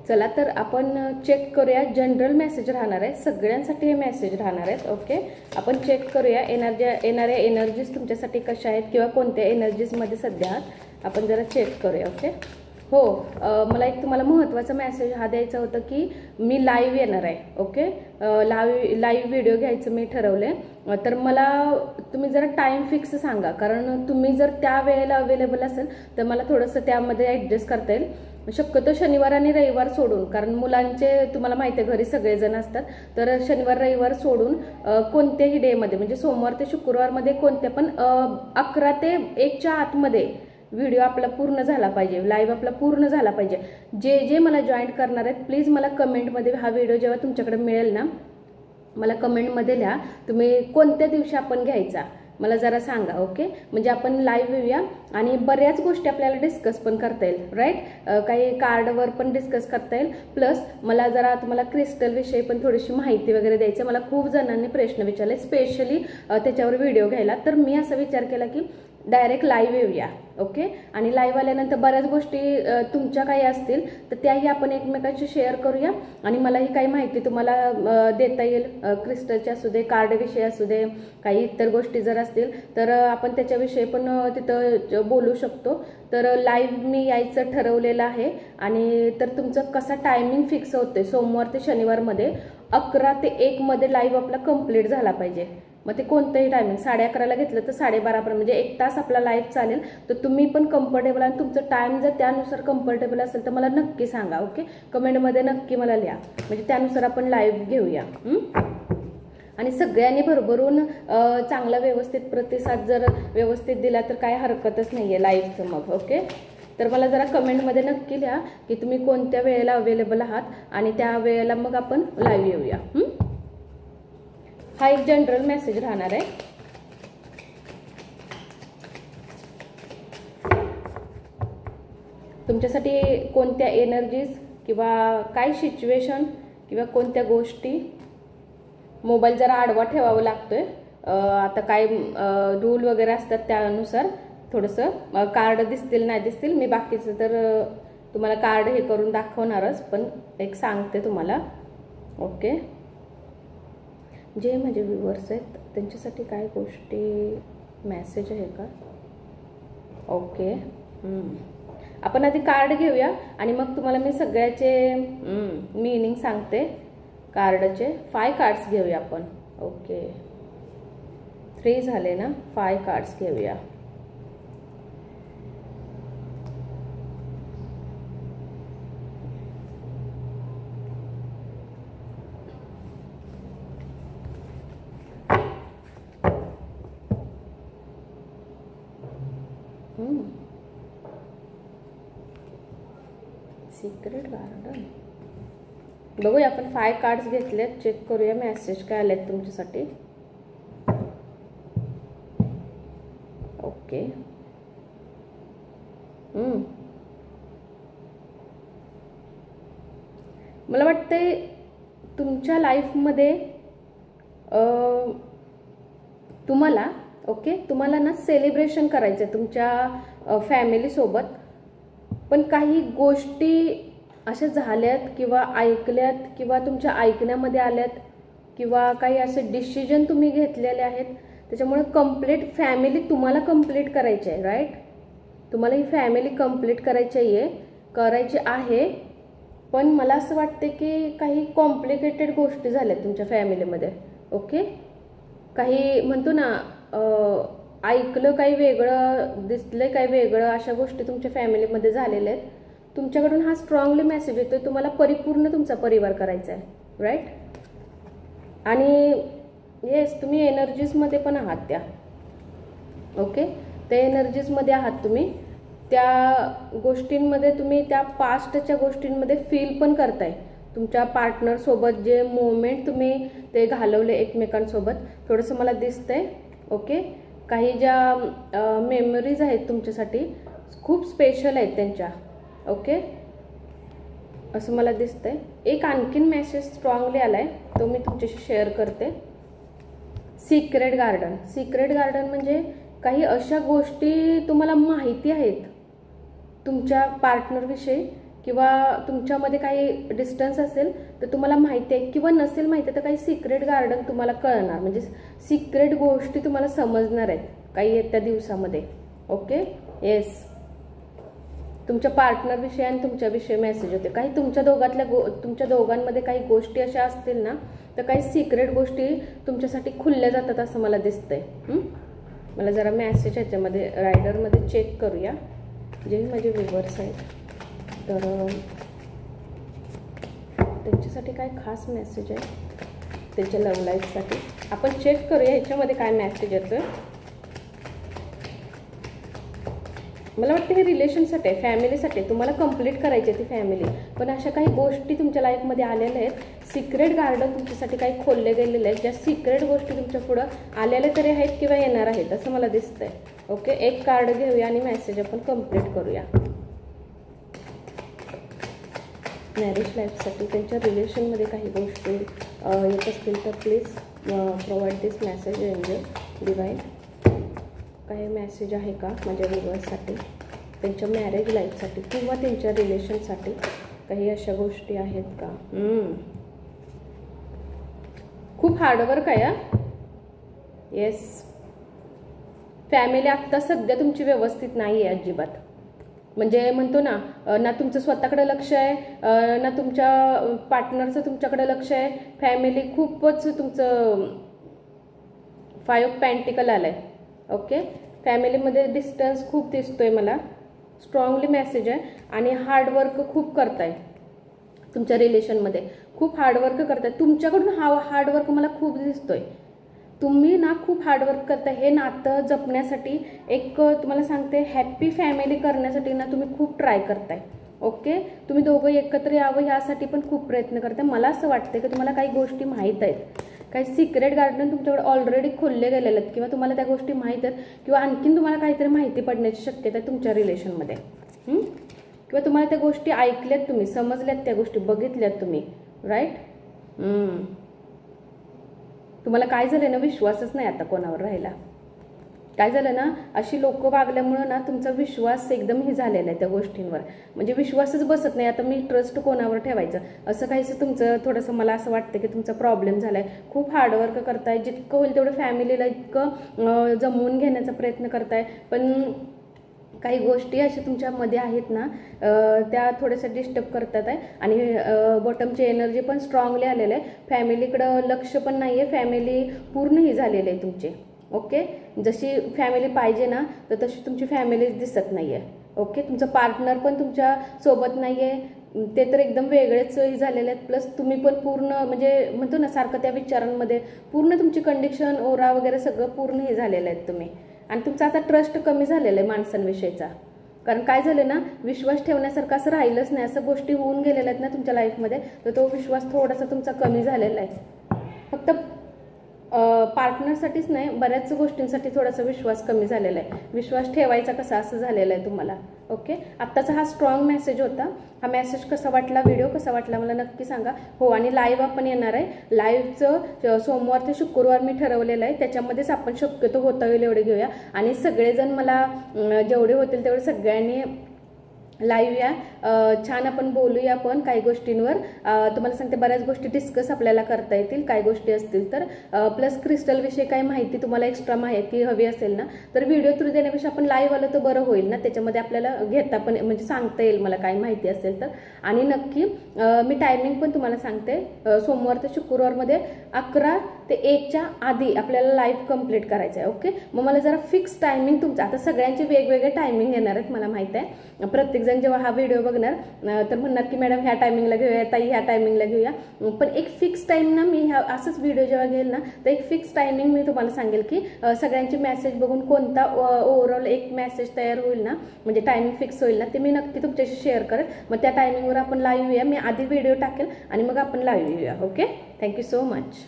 चला तर आपण चेक करूया. जनरल मेसेज राहणार आहे, सगळ्यांसाठी हे मेसेज राहणार आहेत. ओके, आपण चेक करूया येणाऱ्या एनर्जीज तुमच्यासाठी कशा आहेत किंवा कोणत्या एनर्जीजमध्ये सध्या आहात आपण जरा चेक करूया. ओके, हो, मला एक तुम्हाला महत्त्वाचा मेसेज हा द्यायचा होता की मी लाईव्ह येणार आहे. ओके, लाईव्ह व्हिडिओ घ्यायचं मी ठरवले. तर मला तुम्ही जरा टाईम फिक्स सांगा, कारण तुम्ही जर त्या वेळेला अवेलेबल असेल तर मला थोडंसं त्यामध्ये ॲडजस्ट करता येईल. शक्यतो शनिवार आणि रविवार सोडून, कारण मुलांचे तुम्हाला माहिती आहे घरी सगळेजण असतात, तर शनिवार रविवार सोडून कोणत्याही डेमध्ये म्हणजे सोमवार ते शुक्रवारमध्ये कोणत्या पण 11 ते 1च्या आतमध्ये व्हिडिओ आपला पूर्ण झाला पाहिजे, लाईव्ह आपला पूर्ण झाला पाहिजे. जे जे मला जॉईन करणार आहेत प्लीज मला कमेंटमध्ये हा व्हिडिओ जेव्हा तुमच्याकडे मिळेल ना मला कमेंटमध्ये लिहा तुम्ही कोणत्या दिवशी आपण घ्यायचा मला जरा सांगा. ओके, म्हणजे आपण लाईव्ह येऊया आणि बऱ्याच गोष्टी आपल्याला डिस्कस पण करता येईल. राईट, काही कार्डवर पण डिस्कस करता येईल. प्लस मला जरा तुम्हाला क्रिस्टल विषयी पण थोडीशी माहिती वगैरे द्यायची. मला खूप जणांनी प्रश्न विचारले स्पेशली त्याच्यावर व्हिडिओ घ्यायला, तर मी असा विचार केला की डायरेक्ट लाईव्ह येऊया. ओके, आणि लाईव्ह आल्यानंतर बऱ्याच गोष्टी तुमच्या काही असतील तर त्याही आपण एकमेकांशी शेअर करूया आणि मलाही काही माहिती तुम्हाला देता येईल. क्रिस्टलचे असू दे, कार्डविषयी असू दे, काही इतर गोष्टी जर असतील तर आपण त्याच्याविषयी पण तिथं बोलू शकतो. तर लाईव्ह मी यायचं ठरवलेलं आहे. आणि तर तुमचं कसा टायमिंग फिक्स होते, सोमवार ते शनिवारमध्ये 11 ते 1 मध्ये लाईव्ह आपला कंप्लीट झाला पाहिजे. मग ते कोणतंही टायमिंग 11:30ला घेतलं तर 12:30पर्यंत म्हणजे 1 तास आपला लाईव्ह चालेल. तर तुम्ही पण कम्फर्टेबल आणि तुमचं टाइम जर त्यानुसार कम्फर्टेबल असेल तर मला नक्की सांगा. ओके, कमेंटमध्ये नक्की मला लिहा, म्हणजे त्यानुसार आपण लाईव्ह घेऊया. आणि सगळ्यांनी भरभरून चांगला व्यवस्थित प्रतिसाद जर व्यवस्थित दिला तर काय हरकतच नाही आहे लाईव्हचं मग. ओके, तर मला जरा कमेंटमध्ये नक्की लिहा की तुम्ही कोणत्या वेळेला अवेलेबल आहात आणि त्या वेळेला मग आपण लाईव्ह येऊया. हा एक जनरल मेसेज राहणार आहे. तुमच्यासाठी कोणत्या एनर्जीज किंवा काय सिच्युएशन किंवा कोणत्या गोष्टी. मोबाईल जरा आडवा ठेवावा लागतोय, आता काय रूल वगैरे असतात त्यानुसार. थोडंसं कार्ड दिसतील नाही दिसतील, मी बाकीचं तर तुम्हाला कार्ड हे करून दाखवणारच, पण एक सांगते तुम्हाला. ओके, जे माझे व्ह्युअर्स आहेत त्यांच्यासाठी काय गोष्टी मेसेज आहे का. ओके, आपण आधी कार्ड घेऊया आणि मग तुम्हाला मी सगळ्याचे मीनिंग सांगते कार्डचे. 5 कार्ड्स घेऊया आपण. ओके, 3 झाले ना, 5 कार्ड्स घेऊया. सिक्रेट गार्डन बघूया आपण. 5 कार्ड्स घेतलेत, चेक करूया मेसेज काय आलेत तुमच्यासाठी. ओके, मला वाटतंय तुमच्या लाईफमध्ये तुम्हाला तुम्हाला ना सेलिब्रेशन करायचं तुमच्या फॅमिलीसोबत. पण काही गोष्टी अशा झाल्यात किंवा ऐकल्यात किंवा तुमच्या ऐकण्यामध्ये आल्यात किंवा काही असे डिसिजन तुम्ही घेतलेले आहेत, त्याच्यामुळे कंप्लीट फॅमिली तुम्हाला कंप्लीट करायची आहे. राईट, तुम्हाला ही फॅमिली कंप्लीट करायची आहे. पण मला असं वाटते की काही कॉम्प्लिकेटेड गोष्टी झाल्यात तुमच्या फॅमिलीमध्ये. ओके, काही म्हणतो ना ऐकलं काही वेगळं, दिसलं काही वेगळं, अशा गोष्टी तुमच्या फॅमिलीमध्ये झालेल्या आहेत. तुमच्याकडून हा स्ट्रॉंगली मेसेज येतोय, तुम्हाला परिपूर्ण तुमचा परिवार करायचा आहे. राईट, आणि येस तुम्ही एनर्जीजमध्ये पण आहात त्या. ओके, त्या एनर्जीजमध्ये आहात तुम्ही. त्या गोष्टींमध्ये तुम्ही त्या पास्टच्या गोष्टींमध्ये फील पण करताय. तुमच्या पार्टनरसोबत जे मोमेंट तुम्ही ते घालवले एकमेकांसोबत थोडंसं मला दिसतंय. ओके, काही ज्या मेमरीज आहेत तुमच्यासाठी खूप स्पेशल आहेत त्यांच्या. ओके, असं मला दिसतंय. एक आणखीन मेसेज स्ट्रॉंगली आलाय, तो मी तुमच्याशी शेअर करते. Secret garden. सिक्रेट गार्डन म्हणजे काही अशा गोष्टी तुम्हाला माहिती आहेत तुमच्या पार्टनरविषयी किंवा तुमच्यामध्ये काही डिस्टन्स असेल तर तुम्हाला माहिती आहे, किंवा नसेल माहिती तर काही सिक्रेट गार्डन तुम्हाला कळणार, म्हणजे सिक्रेट गोष्टी तुम्हाला समजणार आहेत काही येत्या दिवसामध्ये. Okay, yes. तुमच्या पार्टनरविषयी आणि तुमच्याविषयी मेसेज होते. काही तुमच्या दोघांमध्ये काही गोष्टी अशा असतील ना, तर काही सिक्रेट गोष्टी तुमच्यासाठी खुलल्या जातात असं मला दिसतंय. मला जरा मेसेज ह्याच्यामध्ये रायडरमध्ये चेक करूया, जे माझे व्ह्यूअर्स आहेत तर त्यांच्यासाठी काय खास मेसेज आहे त्यांच्या लव्ह लाईफसाठी. आपण चेक करूया ह्याच्यामध्ये काय मेसेज येतोय. मला वाटतं हे रिलेशनसाठी आहे, फॅमिलीसाठी. तुम्हाला कंप्लीट करायची आहे ती फॅमिली, पण अशा काही गोष्टी तुमच्या लाईफमध्ये आलेल्या आहेत. सिक्रेट गार्डन तुमच्यासाठी काही खोलले गेलेले आहेत, ज्या सिक्रेट गोष्टी तुमच्या पुढं आलेल्या तरी आहेत किंवा येणार आहेत असं मला दिसतंय. ओके, एक कार्ड घेऊया आणि मेसेज आपण कंप्लीट करूया. मॅरेज लाईफसाठी त्यांच्या रिलेशनमध्ये काही गोष्टी येत असतील तर please provide this message angel divine. काही मेसेज आहे का माझ्या व्ह्यूअर्ससाठी त्यांच्या मॅरेज लाईफसाठी किंवा त्यांच्या रिलेशनसाठी? काही अशा गोष्टी आहेत का? खूप हार्डवर्क आहे. येस, फॅमिली आत्ता सध्या तुमची व्यवस्थित नाही आहे अजिबात. म्हणजे म्हणतो ना, ना तुमचं स्वतःकडे लक्ष आहे ना तुमच्या पार्टनरचं तुमच्याकडे लक्ष आहे. फॅमिली खूपच तुमचं 5 ऑफ पेंटिकल आलं आहे. ओके, फॅमिलीमध्ये डिस्टन्स खूप दिसतोय मला. स्ट्रॉंगली मेसेज आहे. आणि हार्डवर्क खूप करताय तुमच्या रिलेशनमध्ये, खूप हार्डवर्क करताय. तुमच्याकडून हार्डवर्क मला खूप दिसतोय. तुम्ही ना खूप हार्डवर्क करताय हे नातं जपण्यासाठी. एक तुम्हाला सांगते, हॅप्पी फॅमिली करण्यासाठी ना तुम्ही खूप ट्राय करताय. ओके, तुम्ही दोघं एकत्र यावं यासाठी पण खूप प्रयत्न करताय. मला असं वाटतं की तुम्हाला काही गोष्टी माहीत आहेत, काही सिक्रेट गार्डन तुमच्याकडे ऑलरेडी खोलले गेलेले आहेत, किंवा तुम्हाला त्या गोष्टी माहीत आहेत, किंवा आणखीन तुम्हाला काहीतरी माहिती पडण्याची शक्यता आहे तुमच्या रिलेशनमध्ये. किंवा तुम्हाला त्या गोष्टी ऐकल्यात, तुम्ही समजल्यात, त्या गोष्टी बघितल्यात तुम्ही. राईट. तुम्हाला काय झालं ना, विश्वासच नाही आता कोणावर राहिला. काय झालं ना, अशी लोक वागल्यामुळं ना तुमचा विश्वास एकदम ही झालेला आहे त्या गोष्टींवर. म्हणजे विश्वासच बसत नाही. आता मी ट्रस्ट कोणावर ठेवायचं असं काहीच तुमचं थोडंसं मला असं वाटतं की तुमचा प्रॉब्लेम झाला आहे. खूप हार्डवर्क करताय, जितकं होईल तेवढं फॅमिलीला इतकं जमवून घेण्याचा प्रयत्न करताय, पण काही गोष्टी अशा तुमच्यामध्ये आहेत ना त्या थोड्याशा डिस्टर्ब करतात आहे. आणि बॉटमची एनर्जी पण स्ट्रॉंगली आलेलं आहे. फॅमिलीकडं लक्ष पण नाही आहे, फॅमिली पूर्ण ही झालेली आहे तुमची. ओके, जशी फॅमिली पाहिजे ना तर तशी तुमची फॅमिलीच दिसत नाही आहे. ओके, तुमचं पार्टनर पण तुमच्या सोबत नाही आहे, ते तर एकदम वेगळेच झालेले आहेत. प्लस तुम्ही पण पूर्ण म्हणजे म्हणतो ना सारखं त्या विचारांमध्ये पूर्ण तुमची कंडिशन ओरा वगैरे सगळं पूर्ण हे झालेलं आहे तुम्ही. आणि तुमचा आता ट्रस्ट कमी झालेला आहे माणसांविषयीचा. कारण काय झालं ना, विश्वास ठेवण्यासारखं असं राहिलंच नाही. असं गोष्टी होऊन गेलेल्या आहेत ना तुमच्या लाईफमध्ये, तर तो विश्वास थोडासा तुमचा कमी झालेला आहे. फक्त पार्टनरसाठीच नाही, बऱ्याच गोष्टींसाठी थोडासा विश्वास कमी झालेला आहे. विश्वास ठेवायचा कसा असं झालेला आहे तुम्हाला. ओके, आत्ताचा हा स्ट्रॉंग मेसेज होता. हा मेसेज कसा वाटला, व्हिडिओ कसा वाटला मला नक्की सांगा. हो, आणि लाईव्ह आपण येणार आहे. लाईव्हचं सोमवार ते शुक्रवार मी ठरवलेलं आहे, त्याच्यामध्येच आपण शक्यतो होता होईल एवढे घेऊया. आणि सगळेजण मला जेवढे होतील तेवढे सगळ्यांनी लाईव्ह या, छान आपण बोलूया. पण काही गोष्टींवर तुम्हाला सांगते बऱ्याच गोष्टी डिस्कस आपल्याला करता येतील, काही गोष्टी असतील तर. प्लस क्रिस्टलविषयी काही माहिती तुम्हाला एक्स्ट्रा माहिती हवी असेल ना तर व्हिडिओ थ्रू देण्यापेक्षा आपण लाईव्ह आलं तर बरं होईल ना. त्याच्यामध्ये आपल्याला घेता पण म्हणजे सांगता येईल मला काही माहिती असेल तर. आणि नक्की मी टायमिंग पण तुम्हाला सांगते, सोमवार ते शुक्रवारमध्ये 11 ते 1च्या आधी आपल्याला लाईव्ह कंप्लीट करायचं आहे. ओके, मग मला जरा फिक्स टायमिंग तुमचं, आता सगळ्यांचे वेगवेगळे टायमिंग येणार आहेत मला माहिती आहे. प्रत्येकजण जेव्हा हा व्हिडिओ बघणार तर म्हणणार की मॅडम ह्या टायमिंगला घेऊया, ताई ह्या टायमिंगला घेऊया. पण एक फिक्स टाइम ना, मी असंच व्हिडिओ जेव्हा घेईल ना तर एक फिक्स टायमिंग मी तुम्हाला सांगेल की सगळ्यांची मेसेज बघून कोणता ओव्हरऑल एक मेसेज तयार होईल ना, म्हणजे टायमिंग फिक्स होईल ना, ते मी नक्की तुमच्याशी शेअर करेल. मग त्या टायमिंगवर आपण लाईव्ह येऊया. मी आधी व्हिडिओ टाकेल आणि मग आपण लाईव्ह येऊया. Okay, thank you so much.